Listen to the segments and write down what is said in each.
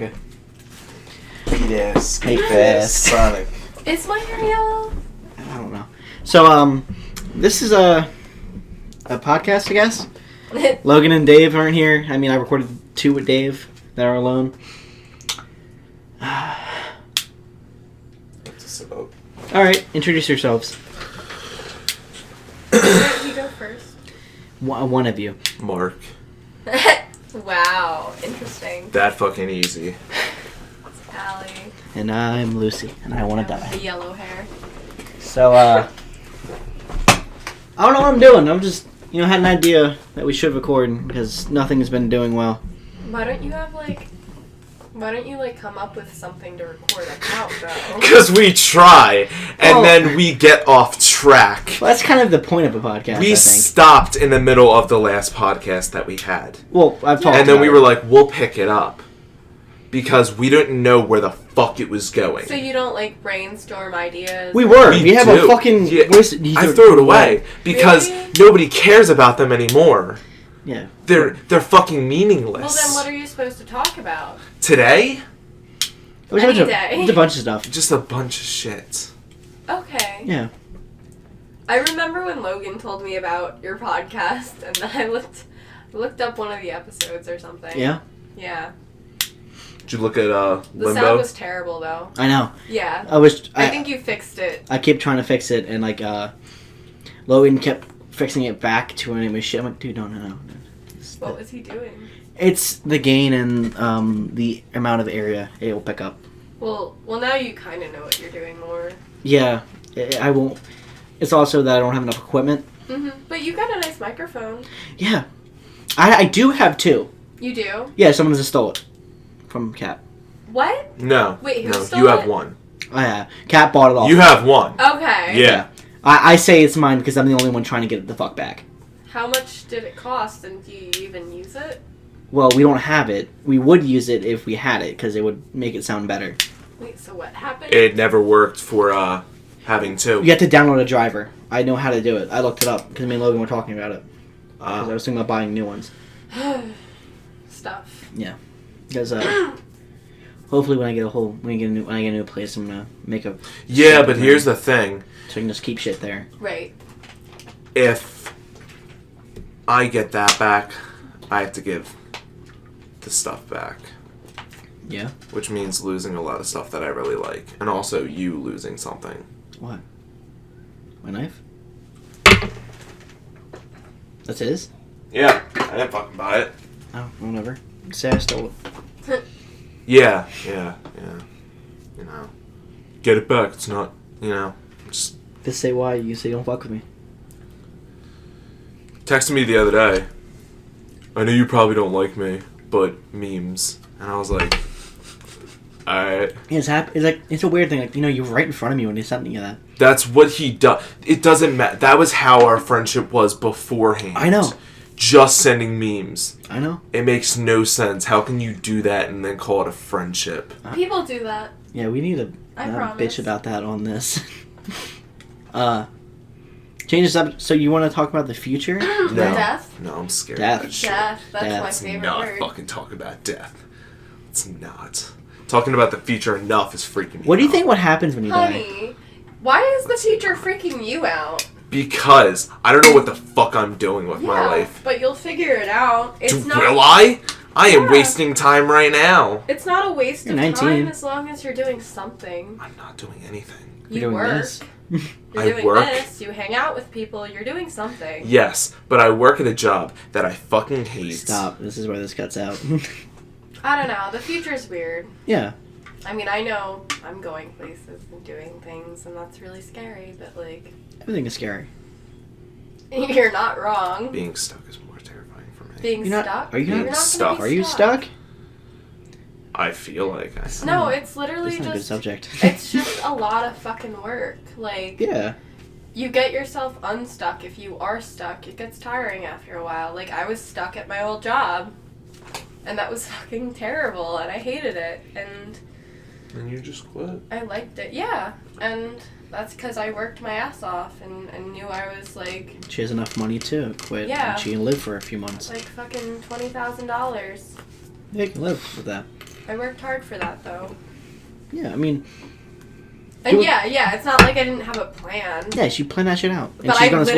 Okay. Yes. Hey, fast. Sonic. Is my hair yellow? I don't know. So, this is a podcast, I guess. Logan and Dave aren't here. I mean, I recorded 2 with Dave that are alone. So, All right, introduce yourselves. You go first. One of you. Mark. Wow, interesting. That fucking easy. Allie. And I'm Lucy, and I want to The die. yellow hair. So, I don't know what I'm doing. I'm just, had an idea that we should record because nothing's been doing well. Why don't you come up with something to record about, though? Because we try, and then we get off track. Well, that's kind of the point of a podcast, We I think. stopped in the middle of the last podcast that we had. Well, I've talked And then about we it. were like, we'll pick it up. Because we didn't know where the fuck it was going. So you don't, brainstorm ideas? We were. We We have do. a fucking... Yeah, I threw it away. Because Really? nobody cares about them anymore. Yeah. They're fucking meaningless. Well, then what are you supposed to talk about? Today? It was Any a day. It's a bunch of stuff. Just a bunch of shit. Okay. Yeah. I remember when Logan told me about your podcast, and then I looked up one of the episodes or something. Yeah? Yeah. Did you look at The Limbo? sound was terrible, though. I know. Yeah. I think you fixed it. I kept trying to fix it, and, Logan kept fixing it back to when it was shit. I'm like, dude, no. What was he doing? It's the gain and the amount of area it will pick up. Well, now you kind of know what you're doing more. Yeah, I won't. It's also that I don't have enough equipment. But you got a nice microphone. Yeah, I do have 2. You do? Yeah, someone just stole it from Cat. What? No. Wait, who no, stole you have it? one. Oh yeah, Cat bought it all. You have one. Okay. Yeah. I say it's mine because I'm the only one trying to get it the fuck back. How much did it cost, and do you even use it? Well, we don't have it. We would use it if we had it because it would make it sound better. Wait, so what happened? It never worked for having 2. You have to download a driver. I know how to do it. I looked it up because me and Logan were talking about it. Because I was thinking about buying new ones. Stuff. Yeah, because hopefully when I get a new place, I'm gonna make a. Yeah, but here's the thing. So I can just keep shit there. Right. If I get that back, I have to give the stuff back. Yeah. Which means losing a lot of stuff that I really like. And also you losing something. What? My knife? That's his? Yeah, I didn't fucking buy it. Oh, whatever. Say I stole it. Yeah. Get it back. It's not, just Just say why. You say don't fuck with me. texted me the other day. I know you probably don't like me, but memes. And I was like, alright. Yeah, it's a weird thing. You're right in front of me when he sent me that. That's what he does. It doesn't matter. That was how our friendship was beforehand. I know. Just sending memes. I know. It makes no sense. How can you do that and then call it a friendship? People do that. Yeah, we need to I not promise. bitch about that on this. Change this up. So you want to talk about the future? No. Death? No, I'm scared Death. of that shit. Death. That's Death. my Let's favorite not word. fucking talk about death. It's not. Talking about the future enough is freaking me What do you out. think? What happens when you die? Honey, why is the future freaking you out? Because I don't know what the fuck I'm doing with my life. But you'll figure it out. It's not. Will I? I am Yeah. wasting time right now. It's not a waste You're of 19. time as long as you're doing something. I'm not doing anything. You You're doing work. this. You're I doing work. this. You hang out with people. You're doing something. Yes, but I work at a job that I fucking hate. Stop. This is where this cuts out. I don't know. The future's weird. Yeah. I mean, I know I'm going places and doing things, and that's really scary, but, Everything is scary. you're not wrong. Being stuck is more terrifying for me. Being You're not- stuck? are you You're not gonna stuck? be Are you stuck? I feel like I am. No, it's literally That's not a good just... subject. It's just a lot of fucking work. Yeah. You get yourself unstuck. If you are stuck, it gets tiring after a while. I was stuck at my old job, and that was fucking terrible, and I hated it, and And you just quit. I liked it. Yeah, and that's because I worked my ass off, and knew I was, She has enough money to quit. Yeah. And she can live for a few months. fucking $20,000. Yeah, you can live with that. I worked hard for that though. Yeah, I mean. And yeah, it's not like I didn't have a plan. Yeah, she planned that shit out. And But she's I going to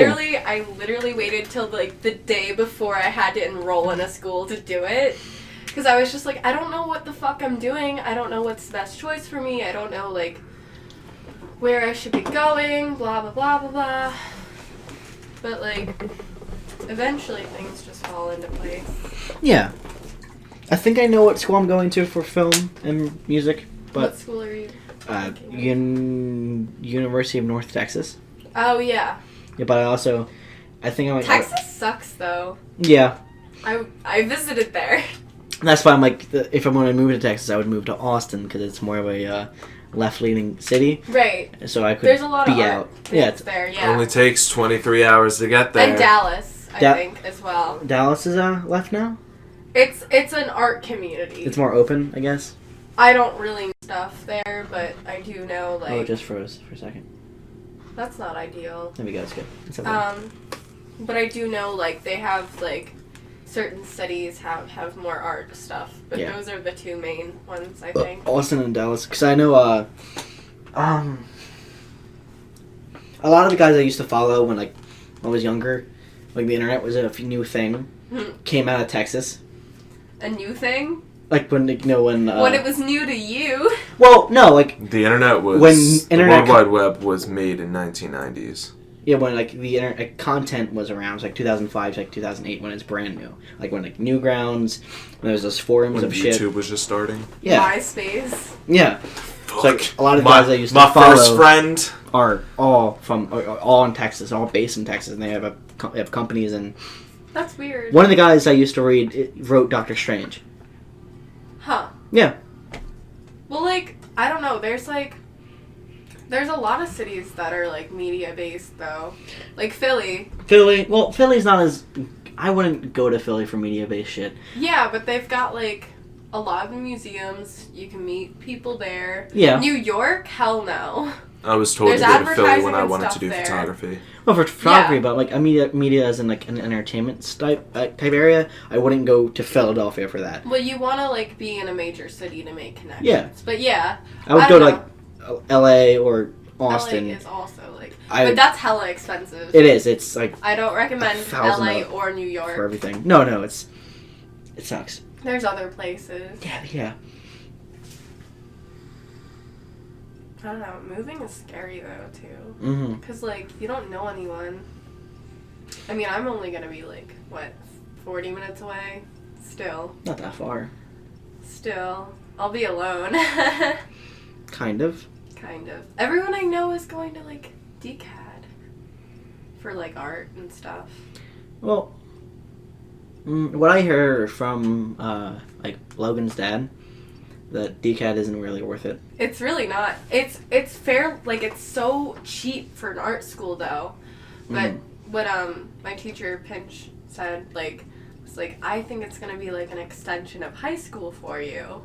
literally waited till like the day before I had to enroll in a school to do it. Because I was just like, I don't know what the fuck I'm doing. I don't know what's the best choice for me. I don't know, like, where I should be going, blah, blah, blah, blah, blah. But, like, eventually things just fall into place. Yeah. I think I know what school I'm going to for film and music, but... What school are you? University of North Texas. Oh, yeah. Yeah, but I think I might... Texas sucks, though. Yeah. I visited there. That's why I'm like, if I'm going to move to Texas, I would move to Austin, because it's more of a left-leaning city. Right. So I could There's a lot be of out. art Yeah, it's there, yeah. Only takes 23 hours to get there. And Dallas, I think, as well. Dallas is left now? It's an art community. It's more open, I guess. I don't really know stuff there, but I do know, like... Oh, it just froze for a second. That's not ideal. There we go, it's good. It's okay. But I do know, like, they have, like, certain cities have more art stuff. But Yeah. those are the two main ones, I think. Austin and Dallas, because I know, a lot of the guys I used to follow when I was younger, like, the internet was a new thing, came out of Texas. A new thing? Like, when it was new to you. Well, no, like... The internet was... When internet the World Wide Web was made in 1990s. Yeah, when, like, the internet content was around. It was, like, 2005 to, like, 2008 when it's brand new. Like, when, like, Newgrounds, when there was those forums When of YouTube shit. was just starting. Yeah. MySpace. Yeah. Fuck. So, like, a lot of guys I used to My follow first friend... are all in Texas, all based in Texas, and they have companies, and... That's weird. One of the guys I used to read wrote Doctor Strange. Huh. Yeah. Well, like, I don't know. There's a lot of cities that are, like, media-based, though. Like, Philly. Well, Philly's not as... I wouldn't go to Philly for media-based shit. Yeah, but they've got, like, a lot of museums. You can meet people there. Yeah. New York? Hell no. I was told There's to go to Philly advertising when I and wanted to stuff do there. photography. Well, for photography, Yeah. but, like, a media as in, like, an entertainment type area, I wouldn't go to Philadelphia for that. Well, you want to, like, be in a major city to make connections. Yeah. But, yeah. I would I go don't to, like, L.A. or Austin. LA is also, like... but that's hella expensive. It is. It's, like... I don't recommend $1,000 LA or New York. for everything. No, it sucks. There's other places. Yeah. I don't know. Moving is scary, though, too. Mm-hmm. Because, like, you don't know anyone. I mean, I'm only going to be, like, 40 minutes away? Still. Not that far. Still. I'll be alone. Kind of. Kind of. Everyone I know is going to, like, DCAD. For, like, art and stuff. Well, what I hear from, like, Logan's dad, that DCAD isn't really worth it. It's really not. It's fair. Like, it's so cheap for an art school, though. But what my teacher Pinch said, like, was like, I think it's gonna be like an extension of high school for you,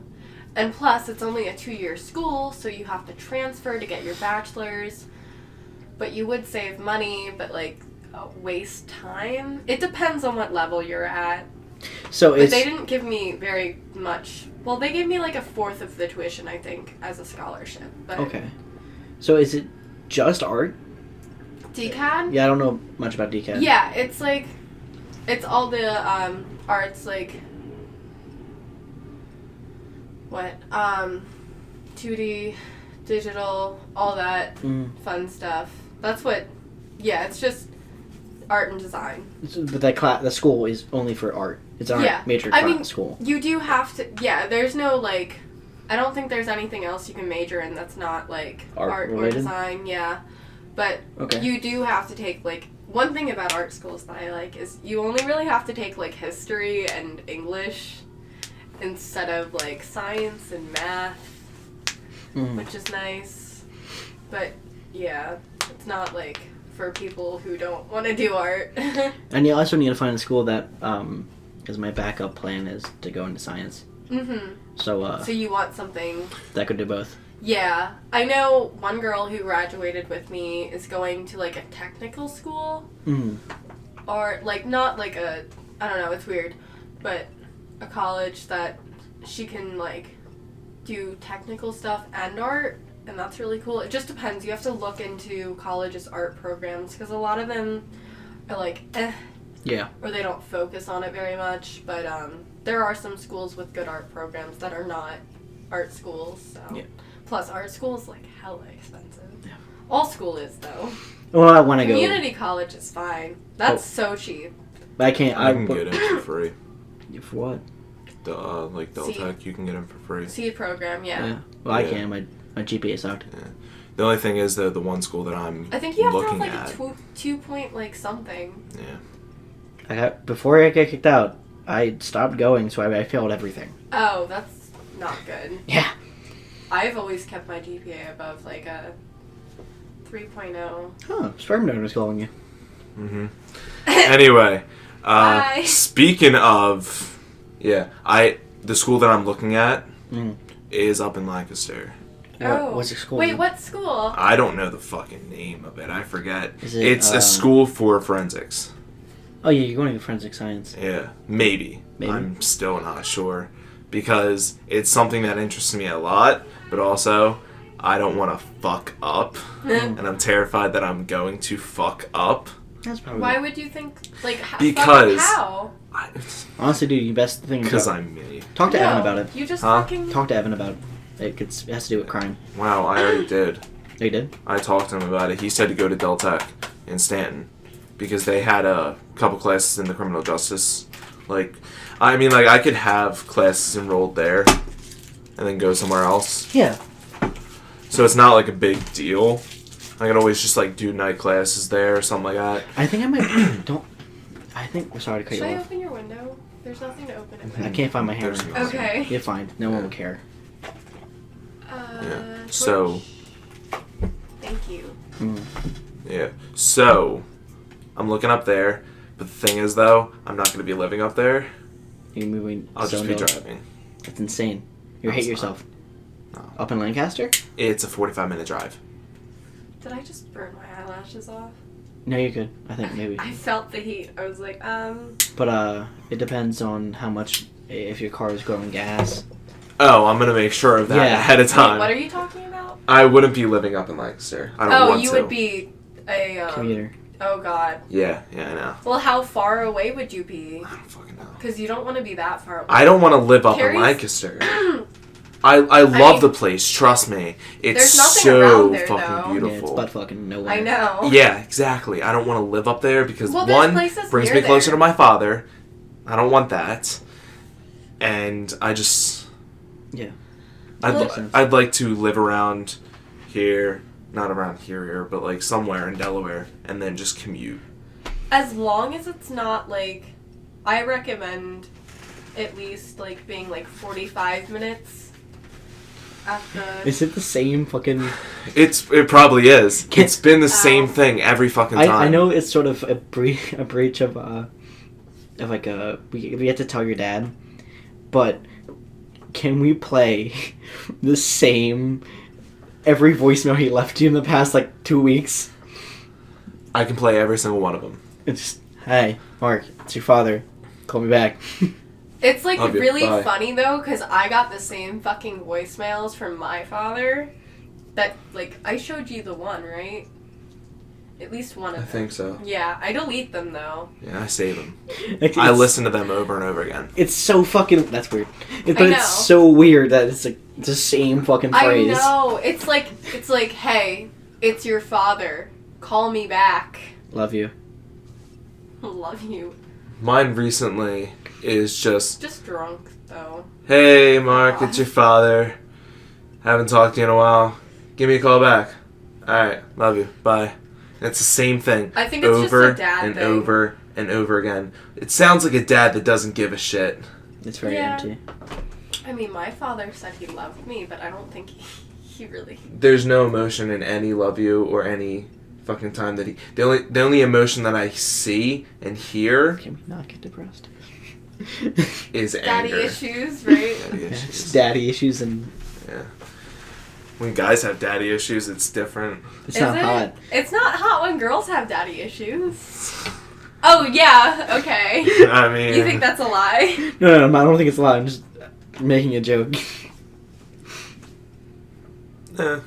and plus it's only a 2-year school, so you have to transfer to get your bachelor's. But you would save money, but like waste time. It depends on what level you're at. But they didn't give me very much. Well, they gave me like a fourth of the tuition, I think, as a scholarship. But Okay. So is it just art? DCAD? Yeah, I don't know much about DCAD. Yeah, it's like, it's all the arts, like, 2D, digital, all that fun stuff. That's what, yeah, it's just art and design. But the school is only for art. It's an art major school. You do have to, there's no, like, I don't think there's anything else you can major in that's not, like, art or design, But you do have to take, like, one thing about art schools that I like is you only really have to take, like, history and English instead of, like, science and math, which is nice. But, yeah, it's not, like, for people who don't want to do art. And you also need to find a school that, because my backup plan is to go into science. So you want something that could do both. Yeah. I know one girl who graduated with me is going to, like, a technical school. Or, like, not, like, I don't know, it's weird. But a college that she can, like, do technical stuff and art, and that's really cool. It just depends. You have to look into college's art programs because a lot of them are like, Yeah. or they don't focus on it very much. But there are some schools with good art programs that are not art schools. So. Yeah. Plus, art school is like hella expensive. Yeah. All school is though. Well, when I go, Community college is fine. That's so cheap. I can't. I can get in for free. For what? The like Deltech, you can get in for free. Seed program, yeah. Well, I Yeah. can't. My GPA sucked. The only thing is that the one school that I'm I think you have to have looking like at, a 2 point like something. yeah. Before I got kicked out, I stopped going, so I failed everything. Oh, that's not good. Yeah. I've always kept my GPA above like a 3.0. Huh. Sperm donor was calling you. Mm-hmm. Anyway, Bye. speaking of, the school that I'm looking at Mm. is up in Lancaster. What's the school? Wait, what school? I don't know the fucking name of it. I forget. Is it, It's a school for forensics. Oh yeah, you're going to forensic science. Yeah, maybe. I'm still not sure because it's something that interests me a lot, but also I don't want to fuck up, and I'm terrified that I'm going to fuck up. That's probably. Why would you think like Because- how? Honestly, dude, you best thing. Because I'm me. Talk to No, Evan about it. You just Huh? fucking Talk to Evan about it. It has to do with crime. Wow, I already did. Oh, you did? I talked to him about it. He said to go to Deltech in Stanton because they had a couple classes in the criminal justice. I could have classes enrolled there and then go somewhere else. Yeah. So it's not like a big deal. I can always just do night classes there or something like that. I think I might. We're sorry to cut Should you I off. open your window? There's nothing to open it. I can't find my hammer. There's no- Okay. You're fine. No one will care. Yeah. So, Thank you. yeah. So, I'm looking up there. But the thing is, though, I'm not going to be living up there. You're moving. I'll just be Stonedale. driving. That's insane. You No, hate it's yourself. No. Up in Lancaster? It's a 45-minute drive. Did I just burn my eyelashes off? No, you're good. I think maybe. I felt the heat. I was like, But it depends on how much if your car is growing gas. Oh, I'm going to make sure of that Yeah. ahead of time. Wait, what are you talking about? I wouldn't be living up in Lancaster. I don't want to. You would be a Commuter. Oh God. Yeah, I know. Well, how far away would you be? I don't fucking know. Because you don't want to be that far away. I don't want to live up in Carrie's- Lancaster. I love mean, the place. Trust me, it's there's nothing so around there, fucking though. Yeah, it's beautiful. butt fucking nowhere. I know. Yeah, exactly. I don't want to live up there because Well, there's one places brings near me closer there. to my father. I don't want that, and I just Yeah. Well- I'd like to live around here, not around here, but somewhere in Delaware, and then just commute. As long as it's not I recommend at least being 45 minutes at the. Is it the same fucking... It probably is. Can- It's been the same thing every fucking time. I know it's sort of a breach of we have to tell your dad, but can we play the same every voicemail he left you in the past 2 weeks? I can play every single one of them. It's hey Mark, it's your father. Call me back. It's Love you. really Bye. funny though, because I got the same fucking voicemails from my father. That I showed you the one, right? At least one of I them. think so. Yeah, I delete them though. Yeah, I save them. It's- I listen to them over and over again. It's so fucking. That's weird. But know. it's so weird that it's the same fucking phrase. I know. It's like, hey, it's your father. Call me back. Love you. Love you. Mine recently is just, drunk though. hey, Mark, it's your father. Haven't talked to you in a while. Give me a call back. Alright, love you. Bye. And it's the same thing. I think it's over just a dad and thing. over and over again. It sounds like a dad that doesn't give a shit. It's very Yeah. empty. I mean, my father said he loved me, but I don't think he really. There's no emotion in any love you or any fucking time that he. The only emotion that I see and hear Can we not get depressed? is Daddy anger. issues, right? Daddy It's issues. daddy issues and Yeah. When guys have daddy issues, it's different. it's not hot. It's not hot when girls have daddy issues. Oh yeah, okay. I mean, You think that's a lie? No, I don't think it's a lot. I'm just making a joke. Eh.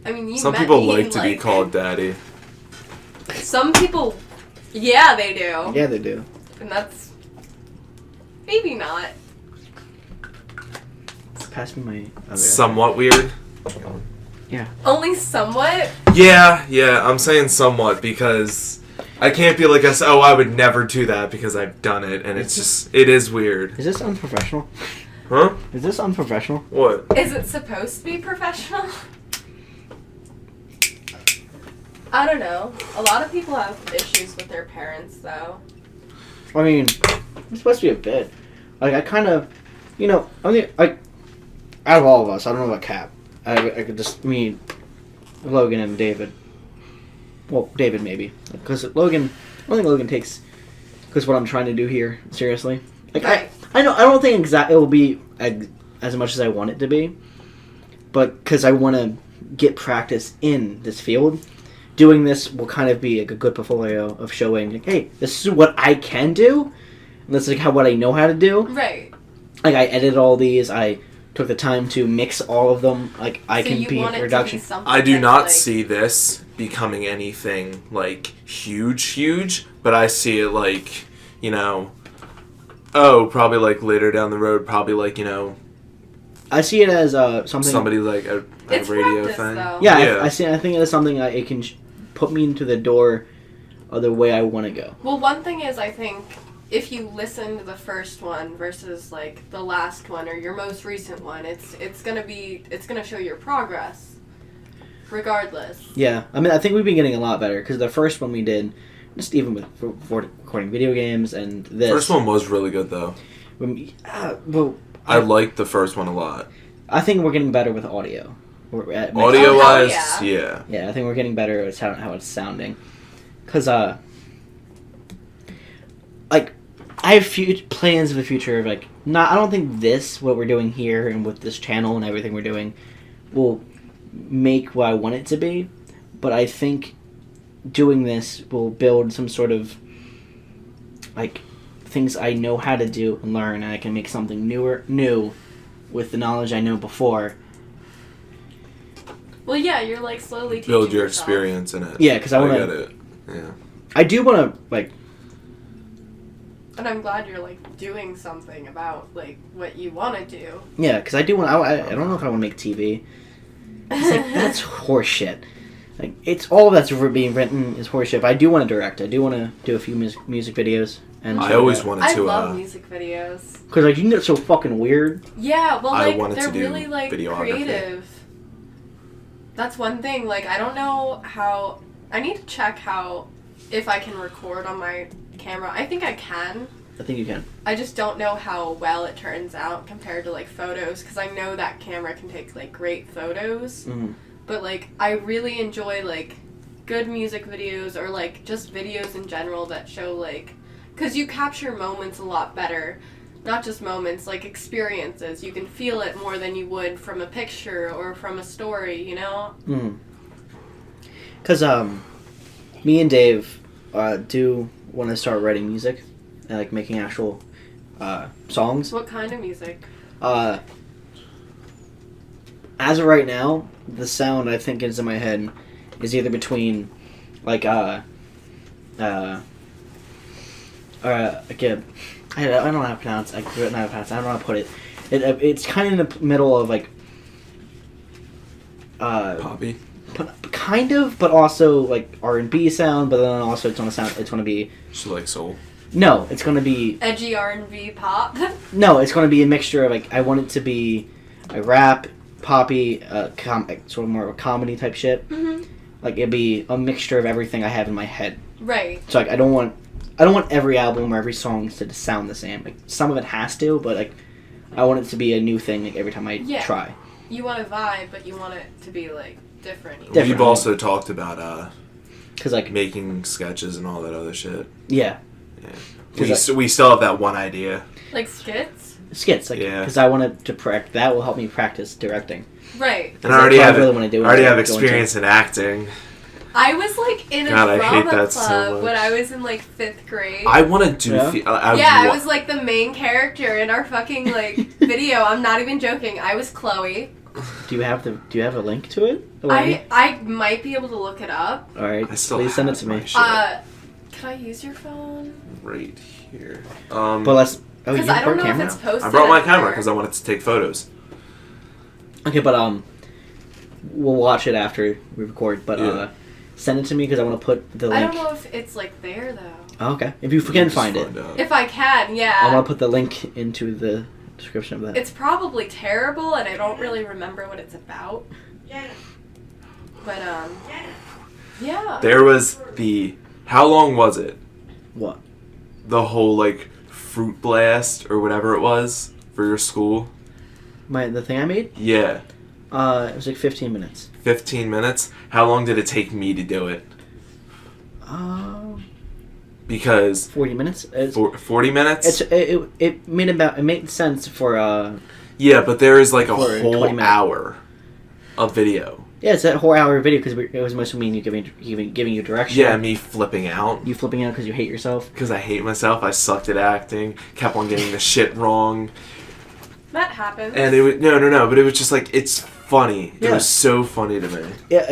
I mean, Some people like to be called daddy. Some people, yeah, they do. Yeah, they do. And that's maybe not. Pass me my. Okay. Somewhat weird. Yeah. Only somewhat. Yeah, I'm saying somewhat because I can't be like, I would never do that because I've done it, and it is weird. Is this unprofessional? Huh? Is this unprofessional? What? Is it supposed to be professional? I don't know. A lot of people have issues with their parents, though. I mean, it's supposed to be a bit. Like, I kind of, I mean, like, out of all of us, I don't know about Cap. I could just mean Logan and David. Well, David maybe, because Logan. I don't think Logan takes because what I'm trying to do here seriously. Like Right. I know I don't think it will be as much as I want it to be, but because I want to get practice in this field, doing this will kind of be like a good portfolio of showing, like, hey, this is what I can do, and this is like what I know how to do. Right. Like I edited all these, I took the time to mix all of them. Like I So can you be want in it production. to be something I do that's, not like, see this becoming anything like huge, but I see it like, probably like later down the road, probably like, I see it as something. somebody like a It's radio practice, thing. though. Yeah, I think it is something that it can put me into the door of the way I want to go. Well, one thing is, I think if you listen to the first one versus like the last one or your most recent one, it's gonna show your progress, regardless. Yeah, I mean, I think we've been getting a lot better because the first one we did, just even with for recording video games and this. First one was really good though. Well, I liked the first one a lot. I think we're getting better with audio. We're at Audio wise, yeah. yeah. Yeah, I think we're getting better at how it's sounding. Because, like, I have plans in the future of, like, I don't think what we're doing here and with this channel and everything we're doing will make what I want it to be. But I think doing this will build some sort of, like, things I know how to do and learn, and I can make something new with the knowledge I know before. Well, yeah, you're like slowly teaching Build your yourself. experience in it. Yeah, because I want get to. it. Yeah. I do want to, like. And I'm glad you're like doing something about like what you want to do. Yeah, because I do want. I don't know if I want to make TV. It's like that's horseshit. Like it's all that's being written is horseshit. But I do want to direct. I do want to do a few music videos. And I always wanted I to. love music videos. Because like you can get so fucking weird. Yeah, well, I like wanted they're to do really like videography. creative. That's one thing. Like I don't know how. I need to check if I can record on my camera. I think I can. I think you can. I just don't know how well it turns out compared to like photos, because I know that camera can take like great photos. Mm-hmm. But like I really enjoy like good music videos or like just videos in general that show like, because you capture moments a lot better. Not just moments, like experiences. You can feel it more than you would from a picture or from a story, you know? Because me and Dave do want to start writing music and like making actual songs. What kind of music? As of right now, the sound I think is in my head is either between like again, I don't know how to pronounce. I don't know how to put it. It's kind of in the middle of like Poppy. kind of, but also like R&B sound. But then also it's gonna be She likes soul. no. It's gonna be Edgy R&B pop? no. It's gonna be a mixture of like I want it to be a rap, poppy, sort of more of a comedy type shit. Mm-hmm. Like it'd be a mixture of everything I have in my head. Right. So like I don't want every album or every song to sound the same. Like some of it has to, but like I want it to be a new thing like every time I try. You want to vibe, but you want it to be like different. Different. We've also talked about Cause like making sketches and all that other shit. yeah, We still have that one idea. Like skits? skits like because I wanted to that will help me practice directing. Right. And I already that's have what I really wanna do I already is have go into- experience in acting. I was like in a God, I hate drama that so club much. when I was in like 5th grade. I want to do. Yeah? I was like the main character in our fucking like video. I'm not even joking. I was Chloe. Do you have a link to it? I might be able to look it up. All right. I still Please send it have to my me. shit Can I use your phone? right here. But let's. Oh, you Because I don't know camera? if it's posted. I brought my camera anywhere. because I wanted to take photos. Okay, but we'll watch it after we record. But Yeah. send it to me because I want to put the link. I don't know if it's like there though. Oh, okay, if you can Just find it, out. If I can, I yeah. want to put the link into the description of that. It's probably terrible, and I don't really remember what it's about. But yeah. There was the. How long was it? What? The whole like fruit blast or whatever it was for your school. The thing I made? Yeah, It was like 15 minutes. 15 minutes. How long did it take me to do it? Because 40 minutes. 40 minutes. It made sense for Yeah, but there is like a For 20 whole minutes. hour of video. yeah, it's that whole hour video because it was mostly me and you giving you direction. Yeah, me flipping out You flipping out because you hate yourself. because I hate myself. I sucked at acting. Kept on getting the shit wrong. That happens. And it was no, but it was just like it's funny. It Yeah. was so funny to me. Yeah,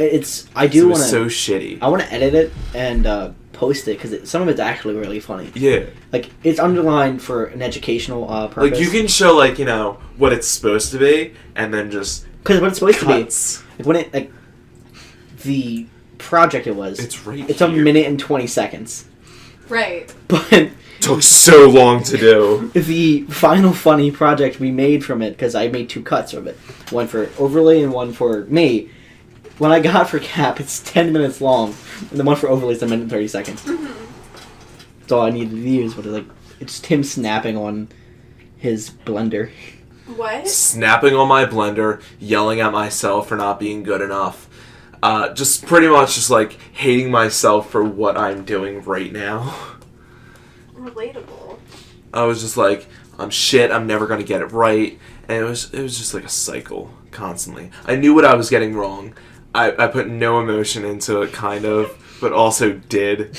I do It want was to. so shitty. I want to edit it and post it because some of it's actually really funny. Yeah, Like it's underlined for an educational purpose. like you can show like what it's supposed to be, and then just because what it's supposed cuts. to be. Like when it like the project it was. It's right. It's a here. minute and 20 seconds, Right. but Took so long to do. the final funny project we made from it because I made 2 cuts of it, one for Overlay and one for me. When I got for Cap, it's 10 minutes long, and the one for Overlay is a minute and 30 seconds. That's all I needed to use, but it's him snapping on his blender. What? Snapping on my blender, yelling at myself for not being good enough. Just pretty much just like hating myself for what I'm doing right now. Relatable. I was just like, I'm shit, I'm never gonna get it right. And it was just like a cycle constantly. I knew what I was getting wrong. I put no emotion into it, kind of, but also did.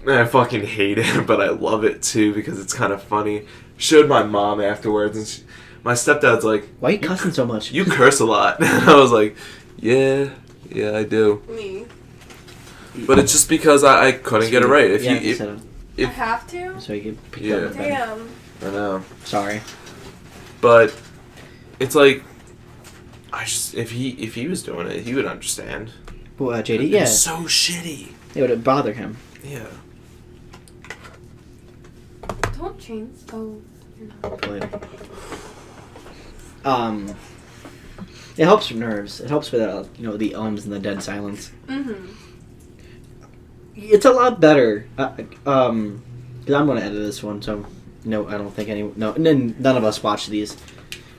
And I fucking hate it, but I love it too because it's kind of funny. Showed my mom afterwards, and my stepdad's like, Why are you cussing so much? "You curse a lot." And I was like, "Yeah, I do." Me. But it's just because I couldn't get it right. If yeah, you, said it, I have to? so you can pick Yeah. up. Damn. I know. Sorry. But it's like if he was doing it, he would understand. Well, JD, It yeah, was so shitty. it would bother him. Yeah. Don't change. Oh. Later. It helps with nerves. It helps with the ums and the dead silence. Mm-hmm. It's a lot better. Because I'm going to edit this one, so no, I don't think none of us watch these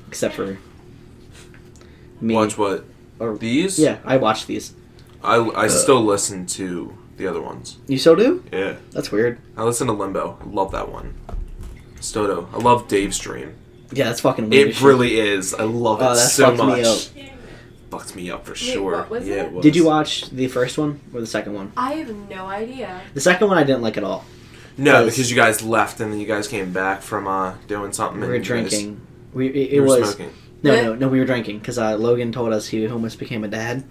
except for me. Watch what? Or These? yeah, I watch these. I still listen to the other ones. You still do? Yeah. That's weird. I listen to Limbo. I love that one. Still do. I love Dave's Dream. Yeah, that's fucking weird. It really is. I love it that so fucked me much. up. Fucked me up for Wait, sure. what was yeah, it? it was. Did you watch the first one or the second one? I have no idea. The second one I didn't like at all. No, 'Cause- because you guys left and then you guys came back from doing something. We and were you guys- drinking. It you were was smoking. no. We were drinking because Logan told us he almost became a dad.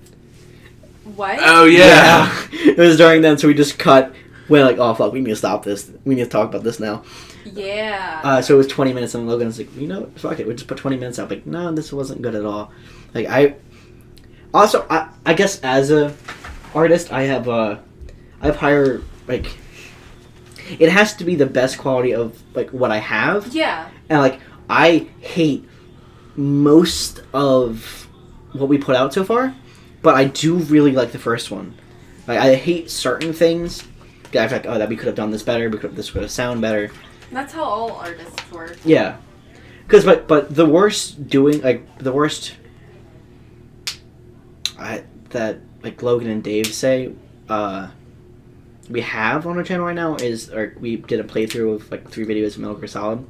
What? Oh yeah. It was during then, so we just cut. We're like, oh fuck, we need to stop this. We need to talk about this now. Yeah. So it was 20 minutes, and Logan was like, fuck it, we just put 20 minutes up. Like, no, this wasn't good at all. Like I guess as a artist, I have higher like. It has to be the best quality of like what I have. Yeah. And like I hate most of what we put out so far, but I do really like the first one. Like I hate certain things. I feel like, oh, that we could have done this better. This could have sound better. That's how all artists work. Yeah, because but the worst that like Logan and Dave say we have on our channel right now is, or we did a playthrough of like 3 videos of Metal Gear Solid.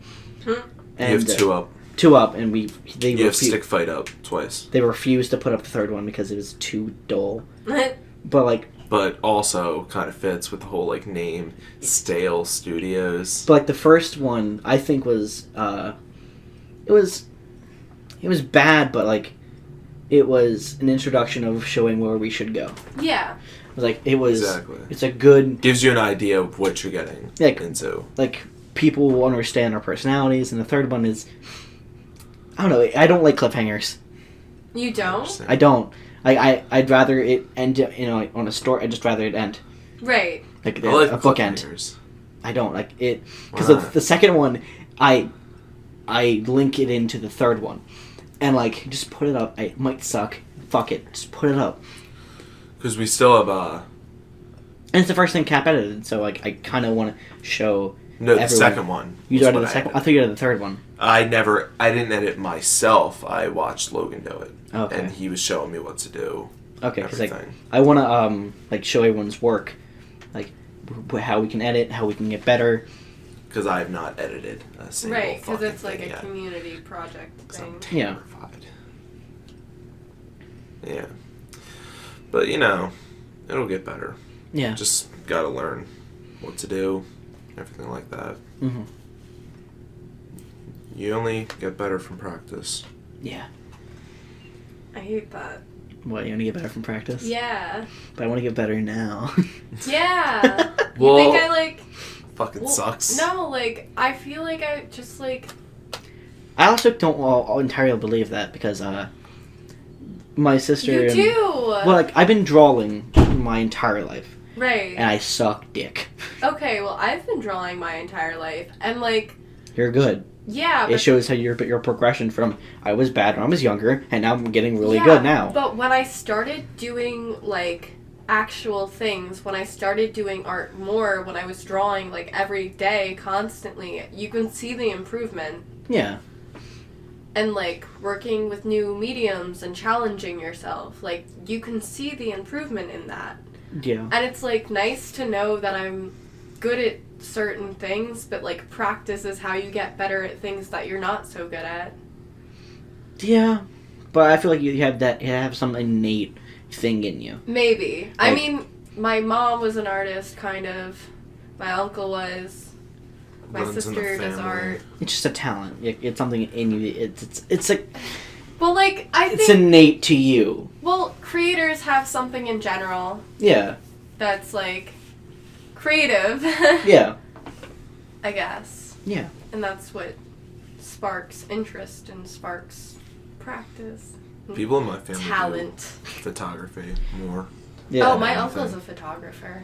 And, You have 2 up. 2 up, and they You have Stick Fight up twice. They refused to put up the 3rd one because it was too dull. But like but also kind of fits with the whole like name, Stale Studios. But like the first one, I think was it was bad, but like it was an introduction of showing where we should go. Yeah. It was like it was. Exactly. It's a good Gives you an idea of what you're getting Like- into. like people will understand our personalities, and the third one is I don't know. I don't like cliffhangers. You don't? I don't. I'd rather it end, like, on a story. I'd just rather it end Right. like I like a bookend. cliffhangers. I don't like it because Why not? the second one, I link it into the third one, and like just put it up. It might suck. Fuck it, just put it up. Because we still have And it's the first thing Cap edited, so like I kind of want to show. no, the Everyone. second one. You was edited what the second. I edited. thought you edited the third one. I didn't edit myself. I watched Logan do it, Okay. and he was showing me what to do. Okay, because like Everything. I want to like show everyone's work, like how we can edit, how we can get better. Because I have not edited a single Right, because fucking it's like thing a yet. community project 'Cause I'm thing. Yeah. terrified. Yeah. But it'll get better. Yeah. Just gotta learn what to do, everything like that. Mm-hmm. You only get better from practice. Yeah. I hate that. What, you want to get better from practice? Yeah. But I want to get better now. Yeah. Well- You think I like... Fucking well, sucks. No, like, I feel like I just like... I also don't entirely believe that because my sister. You and, do! Well, like I've been drawing my entire life, Right. and I suck dick. Okay, well, I've been drawing my entire life, and like, You're good. yeah, It but shows how your progression from I was bad when I was younger, and now I'm getting really yeah, good now. But when I started doing like actual things, when I started doing art more, when I was drawing like every day, constantly, you can see the improvement. Yeah. And like working with new mediums and challenging yourself, like you can see the improvement in that. Yeah. And it's like nice to know that I'm good at certain things, but like practice is how you get better at things that you're not so good at. Yeah. But I feel like you have some innate thing in you. Maybe. I Like- mean, my mom was an artist, kind of. My uncle was. My Runs in the sister does family. art. It's just a talent. It's something in you. It's like Well, like, I it's think. innate to you. Well, creators have something in general Yeah. that's like creative. Yeah. I guess. Yeah. And that's what sparks interest and sparks practice. People in my family do Talent. photography more. Yeah. Oh, my Yeah. uncle's a photographer.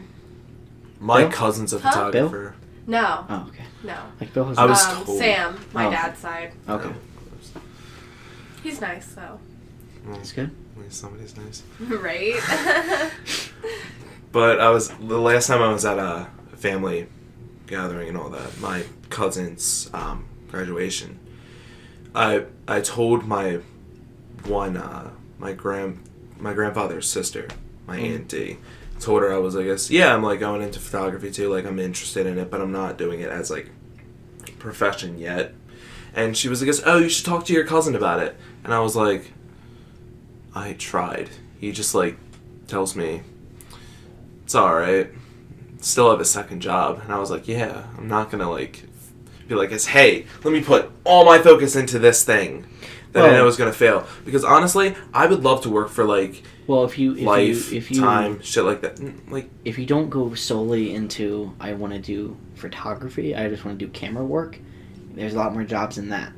My Bill? cousin's a Huh? photographer. No, Oh, okay. no. Like Bill has. I was told. Sam, my Oh. dad's side. Okay. He's nice though. Well, That's good. somebody's nice. Right? But the last time I was at a family gathering and all that, my cousin's graduation. I told my grandfather's sister, my auntie, told her I was like, I'm like going into photography too, like I'm interested in it, but I'm not doing it as like a profession yet. And she was like, oh, you should talk to your cousin about it. And I was like, I tried. He just like tells me it's alright. Still have a second job. And I was like, yeah, I'm not gonna like be like, hey, let me put all my focus into this thing that I Well- know is gonna fail. Because honestly, I would love to work for like Well, if you time, shit like that. Like, if you don't go solely into I want to do photography, I just want to do camera work. There's a lot more jobs in that.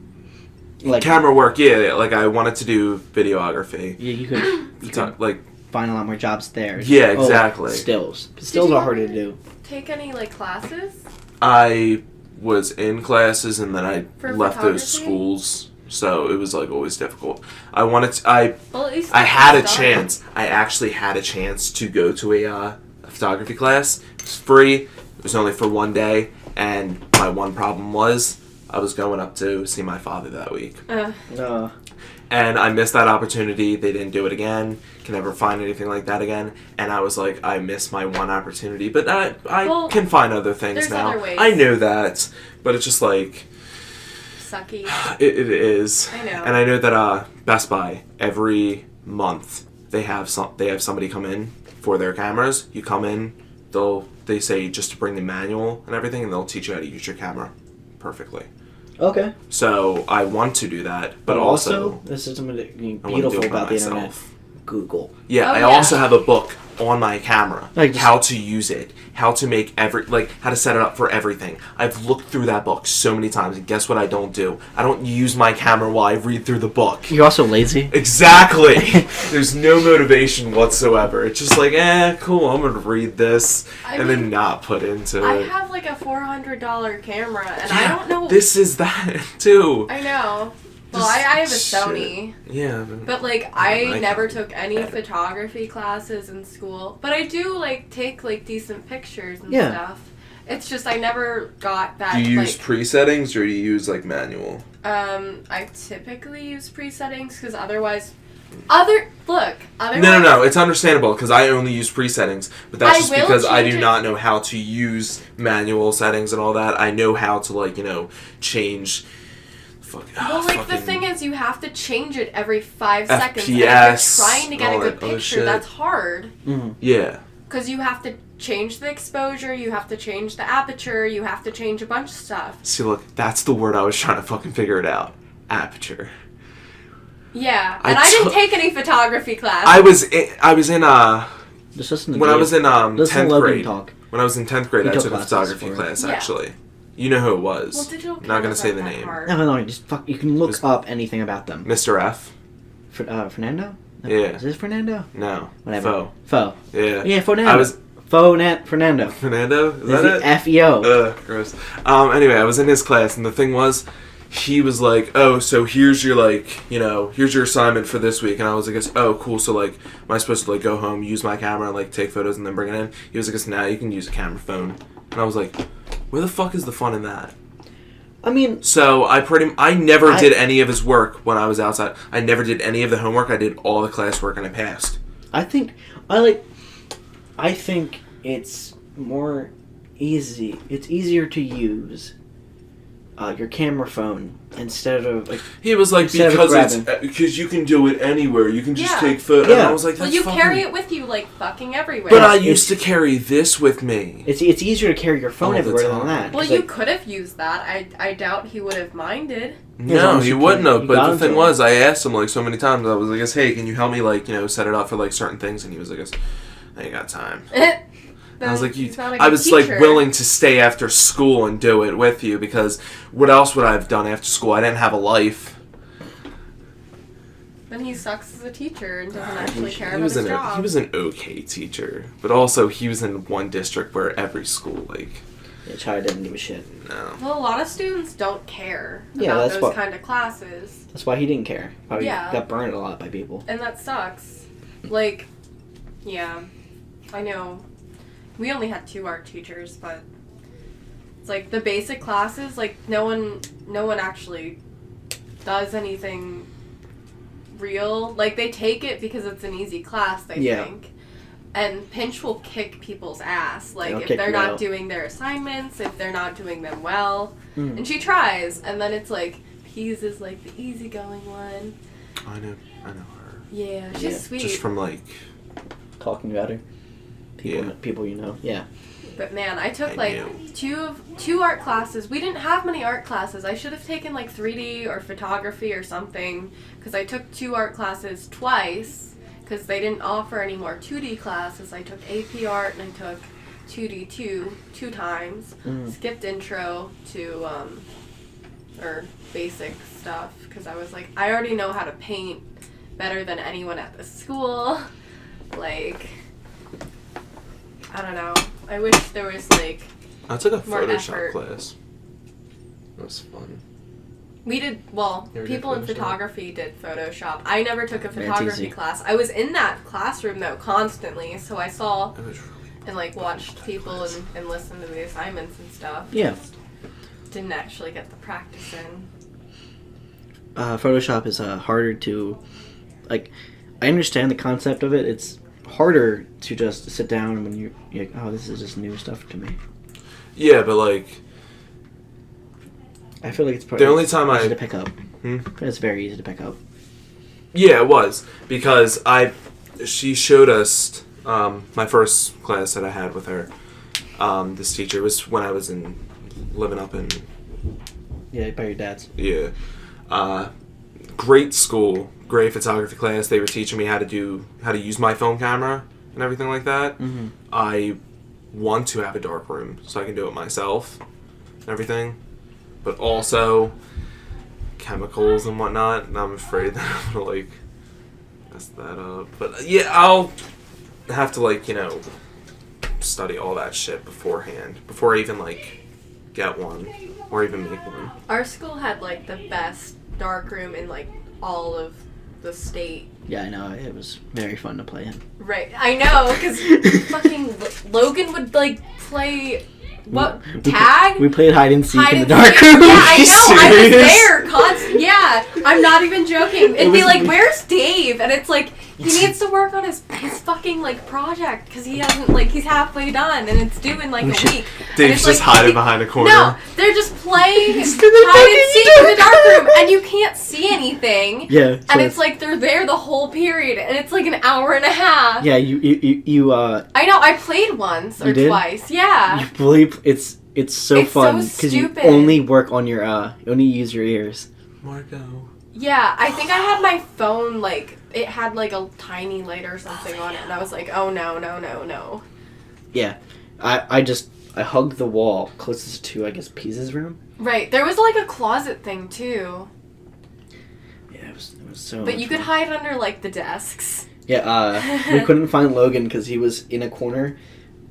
Like camera work, yeah. Like I wanted to do videography. yeah, you could Like, find a lot more jobs there. Yeah, Oh, exactly. stills. Stills you are harder ever- to do. Take any like classes? I was in classes and then I For left those photography? schools, so it was like always difficult. I Well, at least I that's had a start. chance. I actually had a chance to go to a photography class. It was free. It was only for one day, and my one problem was I was going up to see my father that week, and I missed that opportunity. They didn't do it again. Can never find anything like that again. And I was like, I missed my one opportunity, but I Well, can find other things there's now. other ways. I knew that, but it's just like. Sucky. It is. I know. And I know that Best Buy every month they have somebody come in for their cameras. You come in, they say just to bring the manual and everything, and they'll teach you how to use your camera perfectly. Okay. So I want to do that, but also this is something I wanna do beautiful it by about the internet. myself. Google. Yeah, Oh, I yeah. also have a book on my camera, Like just- how to use it, how to make how to set it up for everything. I've looked through that book so many times, and guess what I don't do? I don't use my camera while I read through the book. You're also lazy. Exactly. There's no motivation whatsoever. It's just like, cool, I'm gonna read this, and then not put into I it. have like a $400 camera, and Yeah, I don't know. This is that too. I know. Well, Just I have a shit. Sony. Yeah. But like I I never can took any better. photography classes in school. But I do like take like decent pictures and Yeah. stuff. It's just I never got that Do you use like pre-settings or do you use like manual? I typically use pre-settings because otherwise otherwise No. It's understandable because I only use pre-settings, but that's I just will because I change do it. not know how to use manual settings and all that. I know how to change. Well, like the thing is, you have to change it every 5 seconds. And if FPS, you're trying to get a all good that other picture, shit. that's hard. Yeah. Because you have to change the exposure, you have to change the aperture, you have to change a bunch of stuff. See, look, that's the word I was trying to fucking figure it out. Aperture. Yeah, I and I didn't took- take any photography class. I was in Just listen to when I Gabe. was in Listen to 10th Logan grade. talk. When I was in 10th grade, He I took took a classes photography for it. class Yeah. actually. You know who it was. Well, digital Not gonna cameras say aren't the that name. hard. No, just fuck. You can look Just- up anything about them. Mr. F. Fernando? No, Yeah. Is this Fernando? No. Whatever. Fo. Yeah. Yeah, Fernando. I was Fernando. Fernando. Is Is that it? it F-E-O. Gross. Anyway, I was in his class, and the thing was, he was like, "Oh, so here's your here's your assignment for this week," and I was like, "Oh, cool. So am I supposed to go home, use my camera, and take photos, and then bring it in?" He was like, "Nah, you can use a camera phone," and I was like, "Where the fuck is the fun in that?" I mean, So I never did any of his work when I was outside. I never did any of the homework. I did all the classwork, and I passed. I think it's more easy. It's easier to use your camera phone instead of He was like, Instead of because you can do it anywhere. You can just Yeah. take photos. And Yeah. I was like, Well, that's you fucking... carry it with you fucking everywhere. But I It's- used to carry this with me. it's easier to carry your phone All the everywhere time. than that. well, 'cause, you like, could have used that. I doubt he would have minded. As No, long as he you wouldn't can- have. you But got the him thing to. was, I asked him so many times. I was like, "Hey, can you help me set it up for certain things?" And he was like, "I ain't got time." I was like, He's not a I good was teacher. willing to stay after school and do it with you because what else would I have done after school? I didn't have a life. Then he sucks as a teacher and doesn't actually care He about was his job. he was an okay teacher, but also he was in one district where every school yeah, Chai didn't give a shit. no. Well, a lot of students don't care Yeah, about that's those what- kind of classes, That's why he didn't care. Probably Yeah. got burned a lot by people. and that sucks. Yeah, I know. We only had 2 art teachers, but it's the basic classes. No one actually does anything real. They take it because it's an easy class. They Yeah. think. And Pinch will kick people's ass. They'll If kick they're you not out. doing their assignments, if they're not doing them well. Mm. And she tries, and then it's Pease is the easygoing one. I know her. Yeah, she's Yeah, sweet. Just from Talking about her. People, Yeah. people you know. Yeah. But man, I took I knew. two art classes. We didn't have many art classes. I should have taken 3D or photography or something, because I took 2 art classes twice, because they didn't offer any more 2D classes. I took AP art and I took 2D two times. Mm. Skipped intro to or basic stuff, because I was I already know how to paint better than anyone at the school. I don't know. I wish there was I took a More Photoshop effort. class. That was fun. we did You ever people did in Photoshop? photography did Photoshop. I never took a Man, it's photography easy. class. I was in that classroom though constantly, so I saw It was really and watched people and listened to the assignments and stuff. Yeah. Didn't actually get the practice in. Photoshop is harder to, I understand the concept of it. It's harder to just sit down when you're like, oh, this is just new stuff to me. Yeah, but I feel like it's probably the only time easy I to pick up. Hmm? It's very easy to pick up. Yeah, it was because she showed us My first class that I had with her, this teacher was when I was living up in Yeah, by your dad's. Yeah. Great school, great photography class. They were teaching me how to use my film camera and everything like that. Mm-hmm. I want to have a dark room so I can do it myself and everything. But also chemicals and whatnot, and I'm afraid that I'm gonna like mess that up. But yeah, I'll have to like, study all that shit beforehand before I even like get one or even make one. Our school had like the best dark room in like all of the state. Yeah, I know. It was very fun to play in. Right, I know, because fucking Logan would like play tag. We played hide and seek Hide in the and dark seek. room. Yeah, I know. I was serious? there constant. Yeah, I'm not even joking. It'd be was- like, "Where's Dave?" And it's like he needs to work on his fucking like project because he hasn't like he's halfway done and it's due in like a should- week. And Dave's it's just like, hiding behind a corner. No, they're just playing He's gonna hide and fucking seek do in it. the dark room, and you can't see anything. Yeah. And it's like they're there the whole period, and it's like an hour and a half. Yeah, you I know. I played once or You did? twice. Yeah. you believe it's so It's so fun because you stupid. only work on your you only use your ears. Marco. Yeah, I think I had my phone, like, it had, like, a tiny light or something on it, and I was like, oh, no. Yeah, I hugged the wall closest to, I guess, Pisa's room. Right, there was, like, a closet thing, too. Yeah, it was so But much you could fun. hide under, like, the desks. Yeah, we couldn't find Logan because he was in a corner,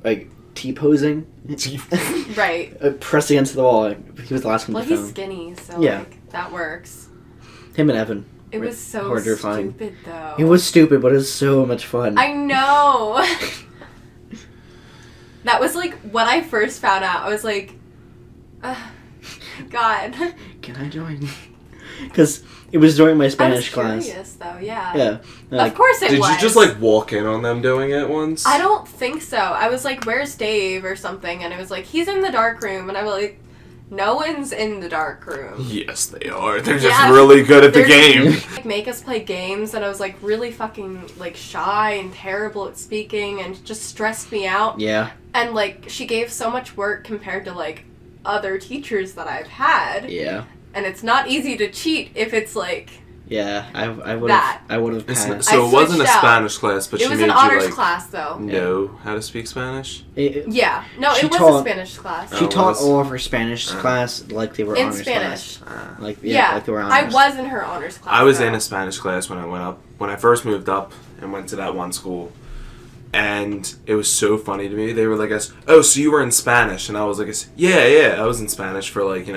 like, T-posing. Right. Pressed against the wall. He was the last one Well, to he's film. skinny, so, Yeah. like, that works. Him and Evan. It Right. was so Harder to find. stupid, though. It was stupid, but it was so much fun. I know! That was, like, when I first found out, I was like, God. Can I join? Because it was during my Spanish I class. was curious, though, yeah. Yeah. Of course it Did was. you just like walk in on them doing it once? I don't think so. I was like, where's Dave or something? And it was like, he's in the dark room. And I was like, no one's in the dark room. Yes, they are. They're just Yeah. really good at the They're- game. Like, make us play games. And I was like really fucking like shy and terrible at speaking and just stressed me out. Yeah. And like, she gave so much work compared to like other teachers that I've had. Yeah. And it's not easy to cheat if it's like, Yeah. I would That. have. I would have It's not- passed. so I it wasn't a switched out. Spanish class, but it she was made an you honors like class though. know how to speak Spanish. Yeah. No, She it was taught- a Spanish class. She Oh, taught was- all of her Spanish class like they were In honors Spanish. class. Uh, Like Yeah, like they were I honors. was in her honors class. I was though. in a Spanish class when I first moved up and went to that one school. And it was so funny to me. They were like, "Oh, so you were in Spanish?" And I was like, "Yeah, I was in Spanish for like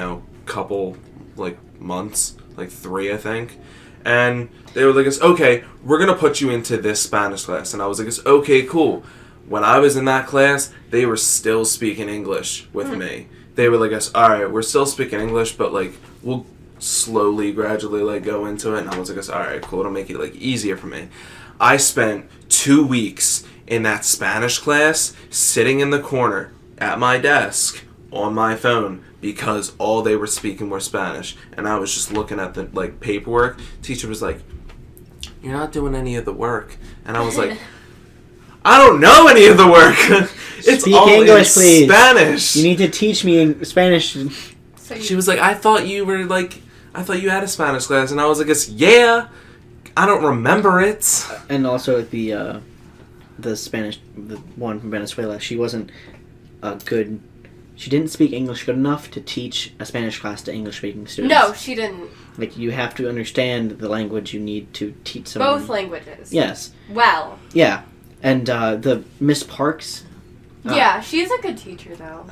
couple like months, like 3, I think." And they were like, "Okay, we're gonna put you into this Spanish class." And I was like, "Okay, cool." When I was in that class, they were still speaking English with me. They were like, "All right, we're still speaking English, but like we'll slowly, gradually like go into it." And I was like, "All right, cool. It'll make it like easier for me." I spent 2 weeks in that Spanish class sitting in the corner at my desk on my phone because all they were speaking were Spanish, and I was just looking at the like paperwork. Teacher was like, "You're not doing any of the work," and I was like, "I don't know any of the work. It's Speak all English, in please. Spanish." You need to teach me in Spanish. So you, She was like, I thought you had a Spanish class," and I was like, "Yeah, I don't remember it." And also like the Spanish, the one from Venezuela, she wasn't good. She didn't speak English good enough to teach a Spanish class to English-speaking students. no, she didn't. Like, you have to understand the language you need to teach someone. Both languages. Yes. Well. Yeah. And the Miss Parks, Yeah, she's a good teacher though.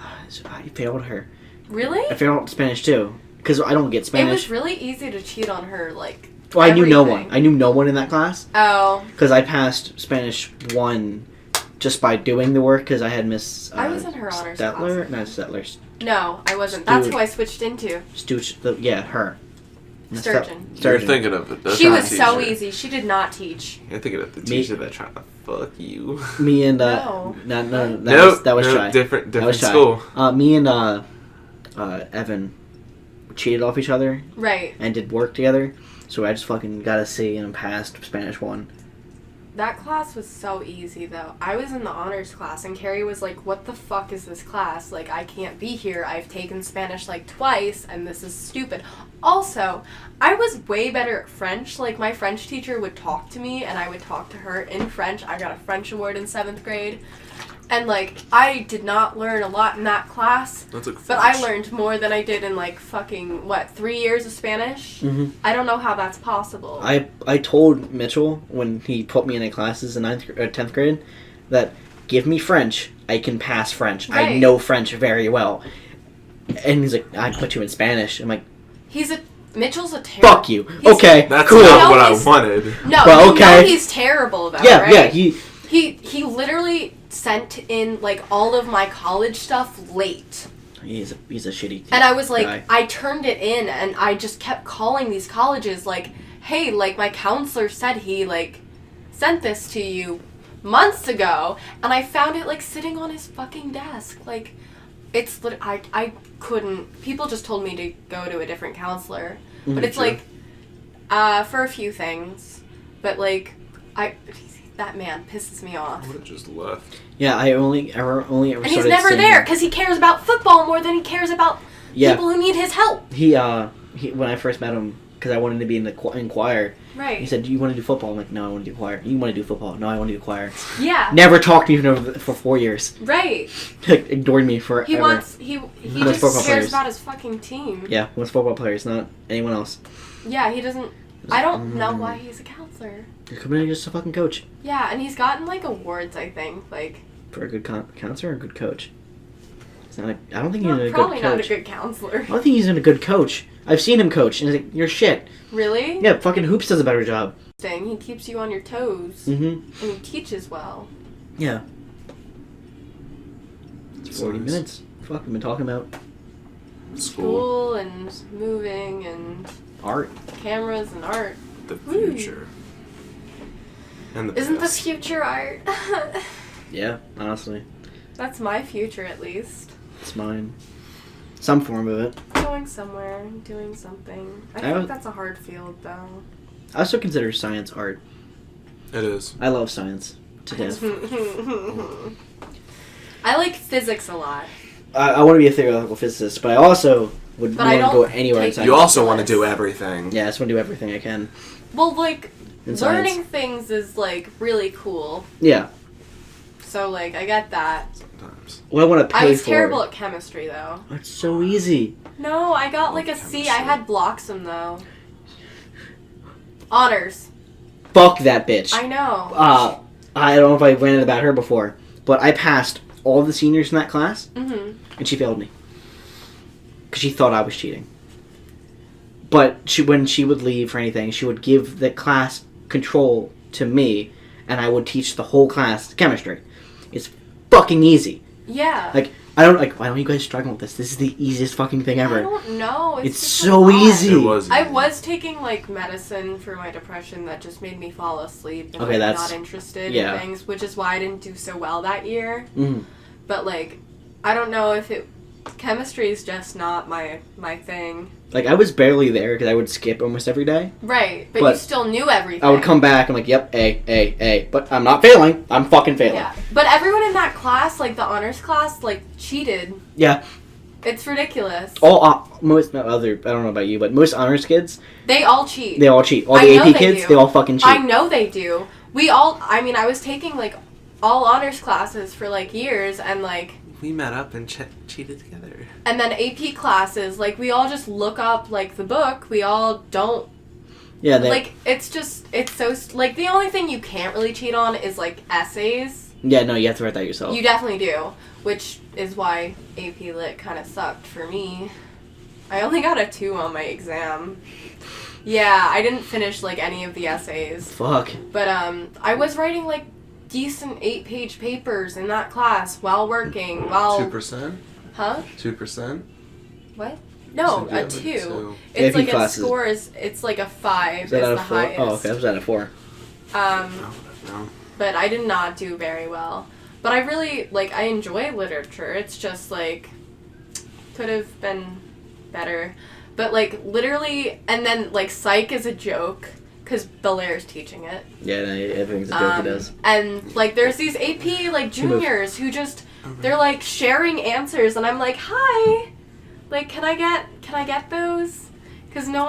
I failed her. Really? I failed Spanish too. Because I don't get It Spanish. was really easy to cheat on her, like. Well, I knew no everything. one. I knew no one in that class. Oh. Because I passed Spanish 1 just by doing the work, because I had Miss I was in her honors Stetler? class. Not Stetler. No, I wasn't. That's Dude. who I switched into. Stooch. Yeah, her. Miss Sturgeon. Stet- You're Sturgeon. thinking of it. She was so easy. She did not teach. You're thinking of the Me- teacher that tried to fuck you. Me and No. no, Nope, that was nope, shy. different That was shy. school. Me and Evan cheated off each other Right. and did work together. So I just fucking got a C and passed Spanish 1. That class was so easy, though. I was in the honors class, and Carrie was like, what the fuck is this class? Like, I can't be here. I've taken Spanish, like, twice, and this is stupid. Also, I was way better at French. Like, my French teacher would talk to me, and I would talk to her in French. I got a French award in 7th grade. And, like, I did not learn a lot in that class. That's like But I French. learned more than I did in, like, fucking, 3 years of Spanish? Mm-hmm. I don't know how that's possible. I told Mitchell when he put me in classes in 10th grade that give me French, I can pass French. I Right. know French very well. And he's like, I put you in Spanish. I'm like, Mitchell's a terrible... fuck you. He's- Okay, That's cool. not No, what I he's- wanted. No, Well, you know okay. he's terrible, though, Yeah, right? yeah, He literally sent in, like, all of my college stuff late. he's a shitty And I was like, guy. I turned it in, and I just kept calling these colleges, like, hey, like, my counselor said he, like, sent this to you months ago, and I found it, like, sitting on his fucking desk. Like, I couldn't, people just told me to go to a different counselor. But it's, Sure. like, for a few things. But, like, that man pisses me off. I would have just left. Yeah, I only ever And he's started never saying- there because he cares about football more than he cares about Yeah, people who need his help. he when I first met him, because I wanted to be in choir, he Right. said, "Do you want to do football?" I'm like, "No, I want to do choir." "You want to do football?" "No, I want to do choir." Yeah. Never talked to me for 4 years. Right. Ignored me forever. He wants just football cares players. about his fucking team. Yeah, wants football players, not anyone else. Yeah, he doesn't. I don't know why he's a counselor. You're coming in just a fucking coach. Yeah, and he's gotten like awards, I think. Like, For a good counselor or a good coach? It's not I don't think he's a probably good not a coach. good counselor. I don't think he's in a good coach. I've seen him coach, and he's like, "You're shit." Really? Yeah, fucking Hoops does a better job. He keeps you on your toes, Mm-hmm. and he teaches well. Yeah. It's 40 Nice. minutes. Fuck, we've been talking about School. And moving and art. cameras and art. The Woo. future. And the Isn't this past. future art? Yeah, honestly. That's my future, at least. It's mine. Some form of it. Going somewhere, doing something. I I think was- that's a hard field, though. I also consider science art. It is. I love science to death. I like physics a lot. I want to be a theoretical physicist, but I also would But I want to go don't anywhere in take- science. You also want to Ridiculous. do everything. Yeah, I just want to do everything I can Well, like, in science. learning things is, like, really cool. Yeah. So, like, I get that. Sometimes. Well, I want to pay I was for terrible it. at chemistry, though. It's so easy. No, I got, like, a C. I had Bloxam, though. Honors. Fuck that bitch. I know. I don't know if I ranted about her before, but I passed all the seniors in that class, Mm-hmm. and she failed me. Because she thought I was cheating. But when she would leave for anything, she would give the class control to me, and I would teach the whole class chemistry. It's fucking easy. Yeah. Like, I don't, like, why don't you guys struggle with this? This is the easiest fucking thing I ever. don't know. It's just so a lot. easy. It was. I easy. was taking, like, medicine for my depression that just made me fall asleep and Okay, I'm that's- not interested yeah. in things, which is why I didn't do so well that year. Mm. But, like, I don't know if chemistry is just not my thing. Like, I was barely there because I would skip almost every day. Right, but But you still knew everything. I would come back, I'm like, yep, A. But I'm not failing. I'm fucking failing. Yeah, but everyone in that class, like the honors class, like cheated. Yeah. It's ridiculous. Most other, I don't know about you, but most honors kids, They all cheat. they all cheat. All I the know AP they kids, do. they all fucking cheat. I know they do. I was taking like all honors classes for like years, and like, We met up and cheated together. and then AP classes, like we all just look up like the book. We all don't Yeah, like. It's so like the only thing you can't really cheat on is like essays. yeah, no, you have to write that yourself. You definitely do, which is why AP Lit kind of sucked for me. I only got a 2 on my exam. Yeah, I didn't finish like any of the essays. Fuck. But I was writing like decent 8-page papers in that class while working, while 2%? Huh? 2%? What? No, So you a have 2. AP It's like classes. a score it's like a 5 Is that is out the of 4? highest. Oh, okay, that was out of 4. No. But I did not do very well. But I really I enjoy literature. It's just like could have been better. But like literally, and then like psych is a joke because Belaire's teaching it. Yeah, no, everything's a joke. It does. And like, there's these AP like juniors who just they're like sharing answers, and I'm like, hi, like, can I get those? Because no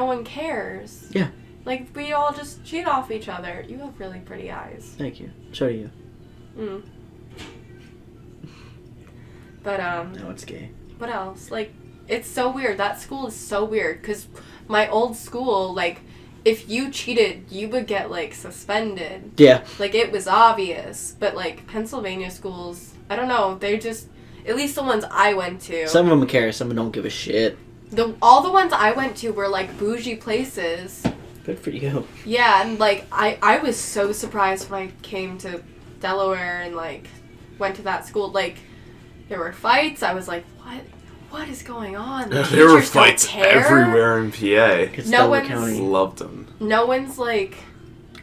one cares. Yeah. Like, we all just cheat off each other. You have really pretty eyes. Thank you. So do you. Mm. But No, it's gay. what else? Like, it's so weird. That school is so weird because my old school, like, if you cheated, you would get like suspended. Yeah. Like, it was obvious. But like Pennsylvania schools, I don't know. They just, at least the ones I went to. Some of them care. Some of them don't give a shit. All the ones I went to were like bougie places. Good for you. Yeah, and like I was so surprised when I came to Delaware and like went to that school. Like, there were fights. I was like, what is going on? The There were teachers don't fights care? everywhere in PA. It's No Delaware one's- County. Loved them. No one's like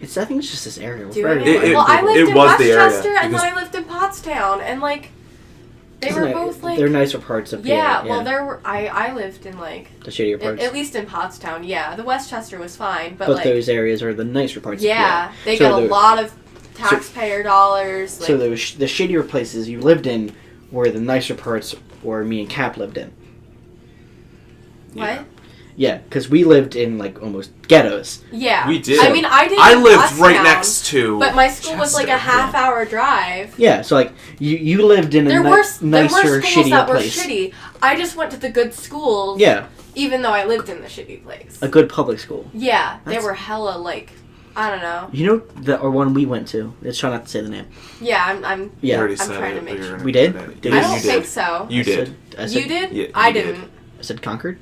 I think it's just this area. We're doing very- it. Well, I lived it in was the area, Westchester and then because- I lived in Pottstown, and like they Isn't were it- both like They're nicer parts of yeah. PA. Well, there were I lived in like the shadier parts. at least in Pottstown. Yeah, the Westchester was fine, but but like those areas are the nicer parts. yeah, of PA. they So get a lot of taxpayer dollars. Like, So the shadier places you lived in were the nicer parts where me and Cap lived in. what? Yeah, because we lived in like almost ghettos. Yeah, We did. I mean, I did. I in lived right Pottstown, next to. but my school was like a Chester, half-hour drive. Yeah, so like you lived in a There nicer, were schools shittier that were place. shitty. I just went to the good schools. Yeah, Even though I lived in the shitty place. a good public school. Yeah, they That's- were hella like, I don't know. You know the or one we went to. Let's try not to say the name. Yeah, I'm You Yeah, already I'm said trying it, to but make you're sure. gonna We did? put it. Did I we? don't You think did. so. You did. I said, You did? Yeah, I you did. didn't. I said Concord.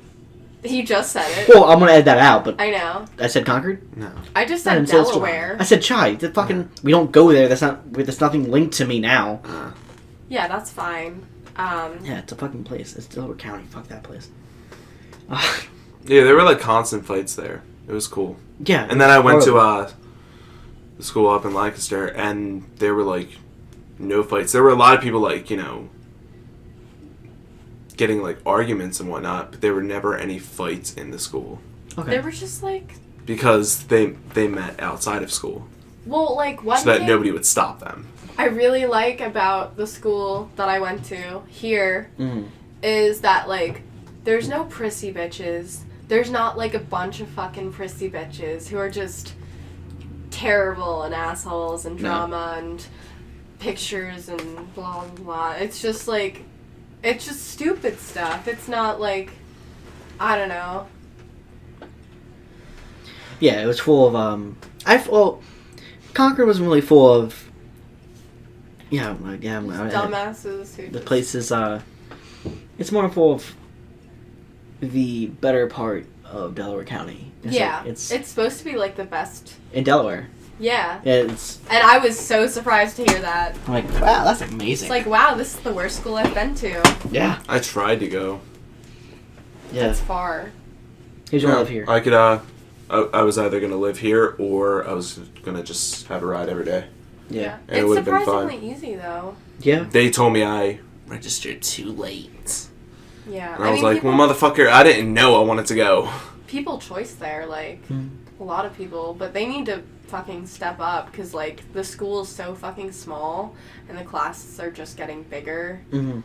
You just said it. Well, I'm gonna edit that out, but I know. I said Concord. No. I just I said didn't say it's- Delaware. I said Chai. The fucking we don't go there. That's not. There's nothing linked to me now. Yeah, that's fine. Yeah, it's a fucking place. It's Delaware County. Fuck that place. Yeah, there were like constant fights there. It was cool. Yeah. And then I went to horrible. the school up in Lancaster, and there were like no fights. There were a lot of people like getting like arguments and whatnot, but there were never any fights in the school Okay. There was just like, because they met outside of school, well, like one so that thing nobody would stop them. I really like about the school that I went to here Mhm. is that like there's no prissy bitches. There's not like a bunch of fucking prissy bitches who are just terrible and assholes and No. drama and pictures and blah blah blah. It's just like it's just stupid stuff. It's not like I don't know. Yeah, it was full of Concord wasn't really full of. Yeah, Dumbasses who the just- place is it's more full of the better part of Delaware County. Yeah, it's it's supposed to be like the best. in Delaware. Yeah, It's and I was so surprised to hear that. I'm like, wow, that's amazing. It's like, wow, this is the worst school I've been to. yeah, I tried to go. yeah. That's far. Who's gonna live here? I could. I was either gonna live here or I was gonna just have a ride every day. Yeah, And it It's would've been surprisingly easy though. yeah. They told me I registered too late, Yeah. and I was mean, like, people, "Well, motherfucker, I didn't know I wanted to go." people choice there, like, Hmm. a lot of people, but they need to fucking step up because, like, the school is so fucking small and the classes are just getting bigger Mm-hmm.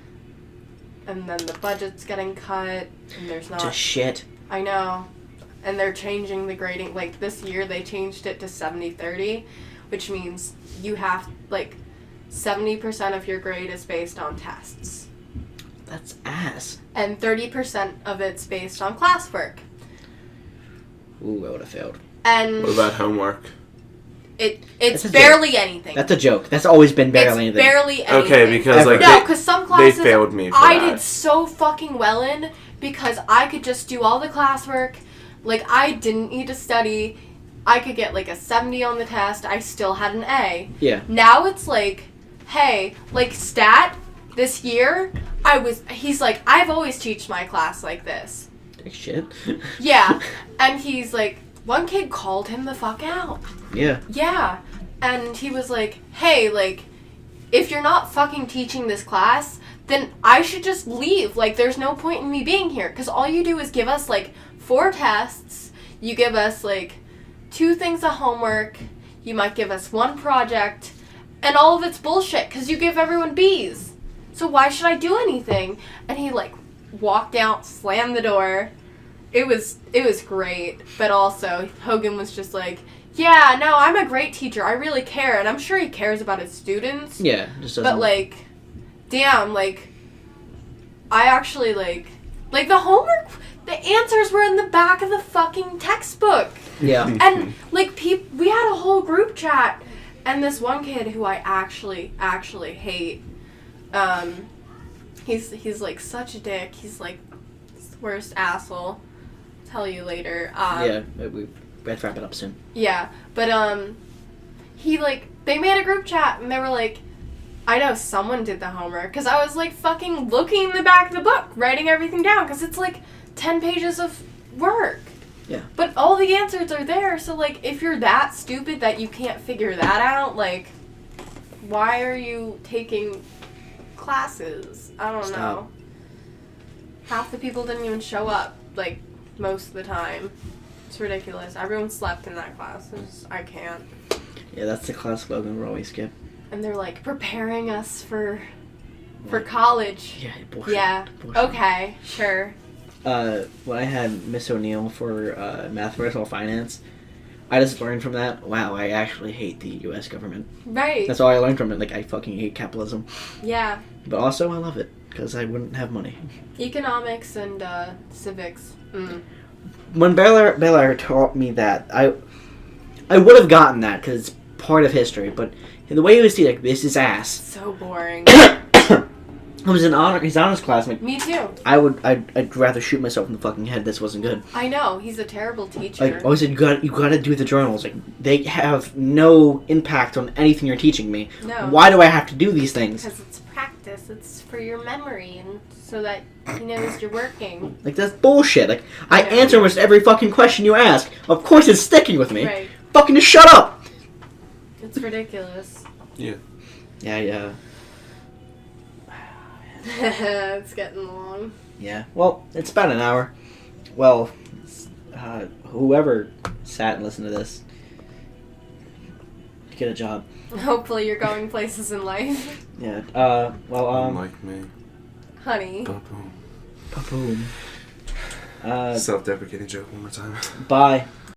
and then the budget's getting cut and there's not. Just shit. I know. And they're changing the grading. Like, this year they changed it to 70-30, which means you have, like, 70% of your grade is based on tests. That's ass. And 30% of it's based on classwork. Ooh, I would have failed. And What about homework? it's That's a barely anything. That's a joke. That's always been barely it's anything. barely anything. Okay, because Ever. like No, because some classes they failed me for I that. did so fucking well in because I could just do all the classwork. Like, I didn't need to study. I could get, like, a 70 on the test. I still had an A. Yeah. Now it's like, hey, like, stat, this year, he's like, I've always teach my class like this. Shit. Yeah. And he's like, one kid called him the fuck out. Yeah. Yeah. And he was like, hey, like, if you're not fucking teaching this class, then I should just leave. Like, there's no point in me being here. Because all you do is give us, like, 4 tests. You give us, like, 2 things of homework. You might give us 1 project, and all of it's bullshit because you give everyone B's. So why should I do anything? And he like walked out, slammed the door. It was great, but also Hogan was just like, yeah, no, I'm a great teacher. I really care, and I'm sure he cares about his students. Yeah, just doesn't. But like, damn, like, I actually like the homework. The answers were in the back of the fucking textbook. Yeah. And, like, we had a whole group chat, and this one kid who I actually hate, he's like, such a dick. He's, like, the worst asshole. Tell you later. Yeah, we have to wrap it up soon. Yeah, but, he, like, they made a group chat, and they were like, I know someone did the homework, because I was, like, fucking looking in the back of the book, writing everything down, because it's, like, 10 pages of work. Yeah. But all the answers are there, so, like, if you're that stupid that you can't figure that out, like, why are you taking classes? I don't know. Half the people didn't even show up, like, most of the time. It's ridiculous. Everyone slept in that class. I can't. Yeah, that's the class slogan we always skip. And they're, like, preparing us for college. Yeah, bullshit. Yeah. Bullshit. Okay, sure. When I had Miss O'Neill for math personal finance, I just learned from that, wow, I actually hate the U.S. government. Right. That's all I learned from it. Like, I fucking hate capitalism. Yeah. But also, I love it, because I wouldn't have money. Economics and civics. Mm. When Baylor taught me that, I would have gotten that, because it's part of history, but the way he was like, this is ass. So boring. I was in his honors class. Like, Me too. I'd rather shoot myself in the fucking head. This wasn't good. I know, he's a terrible teacher. Like, always said, you gotta do the journals. Like, they have no impact on anything you're teaching me. No. Why do I have to do these things? Because it's practice. It's for your memory and so that he knows you're working. Like, that's bullshit. Like, I Yeah. answer almost every fucking question you ask. Of course it's sticking with me. Right. Fucking just shut up! It's ridiculous. Yeah. Yeah. It's getting long. Yeah. Well, it's about an hour. Well, whoever sat and listened to this, get a job. Hopefully you're going places in life. Yeah. Like me. Honey. Ba-boom. Boom. Self-deprecating joke one more time. Bye.